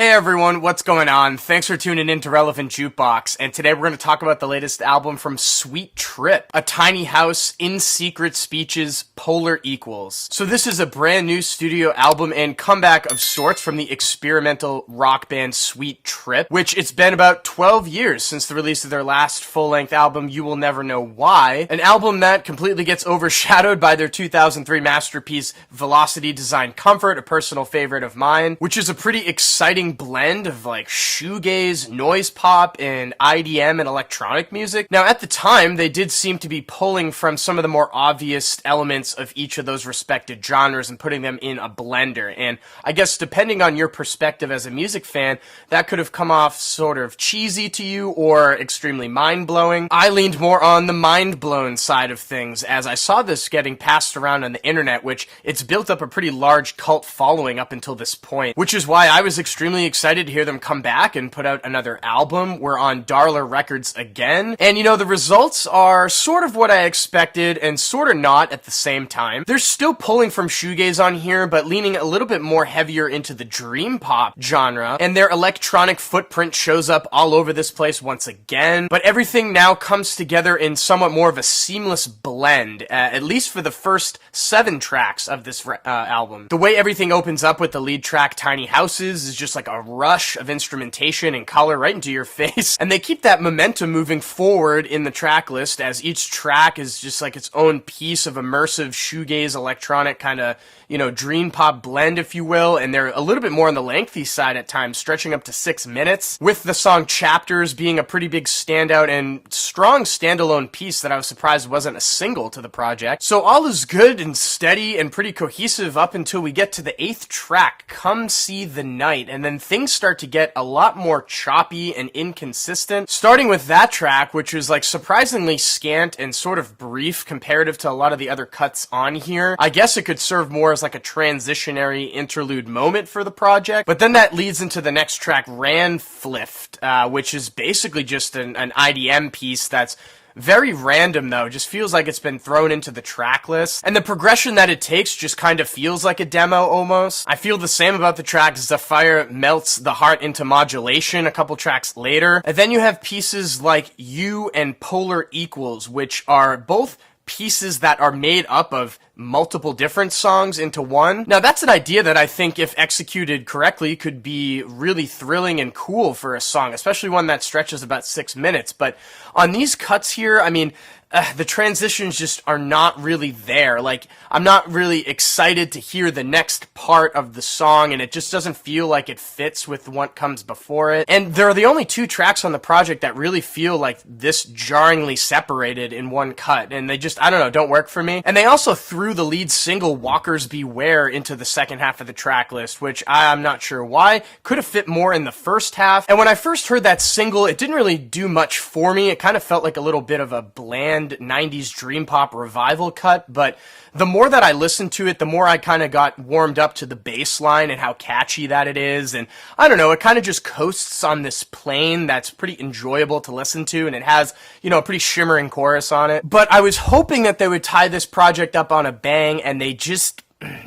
Hey everyone, what's going on? Thanks for tuning in to Relevant Jukebox, and today we're going to talk about the latest album from Sweet Trip, A Tiny House, In Secret Speeches, Polar Equals. So this is a brand new studio album and comeback of sorts from the experimental rock band Sweet Trip, which it's been about 12 years since the release of their last full-length album, You Will Never Know Why, an album that completely gets overshadowed by their 2003 masterpiece Velocity Design Comfort, a personal favorite of mine, which is a pretty exciting blend of like shoegaze, noise pop, and IDM and electronic music. Now at the time, they did seem to be pulling from some of the more obvious elements of each of those respected genres and putting them in a blender, and I guess depending on your perspective as a music fan, that could have come off sort of cheesy to you or extremely mind-blowing. I leaned more on the mind-blown side of things as I saw this getting passed around on the internet, which it's built up a pretty large cult following up until this point, which is why I was extremely excited to hear them come back and put out another album. We're on Darla Records again, and you know, the results are sort of what I expected and sort of not at the same time. They're still pulling from shoegaze on here, but leaning a little bit more heavier into the dream pop genre, and their electronic footprint shows up all over this place once again, but everything now comes together in somewhat more of a seamless blend, at least for the first 7 tracks of this album. The way everything opens up with the lead track Tiny Houses is just like a rush of instrumentation and color right into your face, and they keep that momentum moving forward in the track list as each track is just like its own piece of immersive shoegaze electronic kind of, you know, dream pop blend, if you will, and they're a little bit more on the lengthy side at times, stretching up to 6 minutes, with the song Chapters being a pretty big standout and strong standalone piece that I was surprised wasn't a single to the project. So all is good and steady and pretty cohesive up until we get to the 8th track, Come See the Night, and then things start to get a lot more choppy and inconsistent, starting with that track, which is like surprisingly scant and sort of brief comparative to a lot of the other cuts on here. I guess it could serve more as like a transitionary interlude moment for the project, but then that leads into the next track, Ran Flift, which is basically just an IDM piece that's very random though, just feels like it's been thrown into the track list, and the progression that it takes just kind of feels like a demo almost. I feel the same about the track Zephyr Melts the Heart into Modulation a couple tracks later, and then you have pieces like You and Polar Equals, which are both pieces that are made up of multiple different songs into one. Now that's an idea that I think, if executed correctly, could be really thrilling and cool for a song, especially one that stretches about 6 minutes. But on these cuts here, I mean, the transitions just are not really there. Like, I'm not really excited to hear the next part of the song, and it just doesn't feel like it fits with what comes before it. And they're the only 2 tracks on the project that really feel like this jarringly separated in one cut, and they just, I don't know, don't work for me. And they also threw the lead single Walkers Beware into the second half of the track list, which I'm not sure why. Could have fit more in the first half. And when I first heard that single, it didn't really do much for me. It kind of felt like a little bit of a bland 90s dream pop revival cut, but the more that I listened to it, the more I kind of got warmed up to the bass line and how catchy that it is, and I don't know, it kind of just coasts on this plane that's pretty enjoyable to listen to, and it has, you know, a pretty shimmering chorus on it. But I was hoping that they would tie this project up on a bang, and they just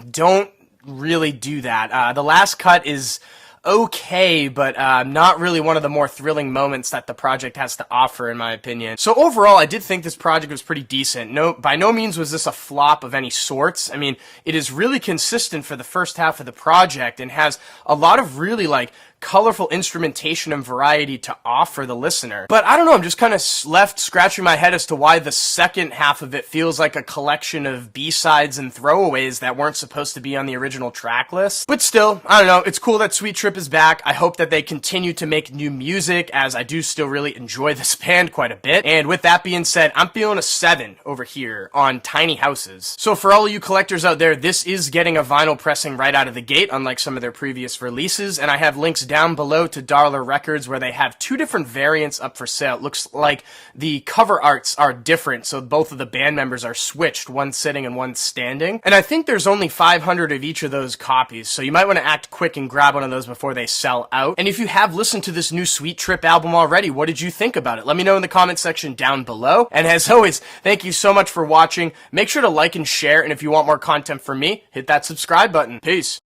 don't really do that. The last cut is okay, but not really one of the more thrilling moments that the project has to offer, in my opinion. So overall, I did think this project was pretty decent. By no means was this a flop of any sorts. I mean, it is really consistent for the first half of the project and has a lot of really, like, colorful instrumentation and variety to offer the listener. But I don't know, I'm just kind of left scratching my head as to why the second half of it feels like a collection of B-sides and throwaways that weren't supposed to be on the original track list. But still, I don't know, it's cool that Sweet Trip is back. I hope that they continue to make new music, as I do still really enjoy this band quite a bit. And with that being said, I'm feeling a 7 over here on Tiny Houses. So for all of you collectors out there, this is getting a vinyl pressing right out of the gate, unlike some of their previous releases, and I have links down below to Darla Records where they have 2 different variants up for sale. It looks like the cover arts are different, so both of the band members are switched, one sitting and one standing. And I think there's only 500 of each of those copies, so you might want to act quick and grab one of those before they sell out. And if you have listened to this new Sweet Trip album already, what did you think about it? Let me know in the comment section down below. And as always, thank you so much for watching. Make sure to like and share, and if you want more content from me, hit that subscribe button. Peace.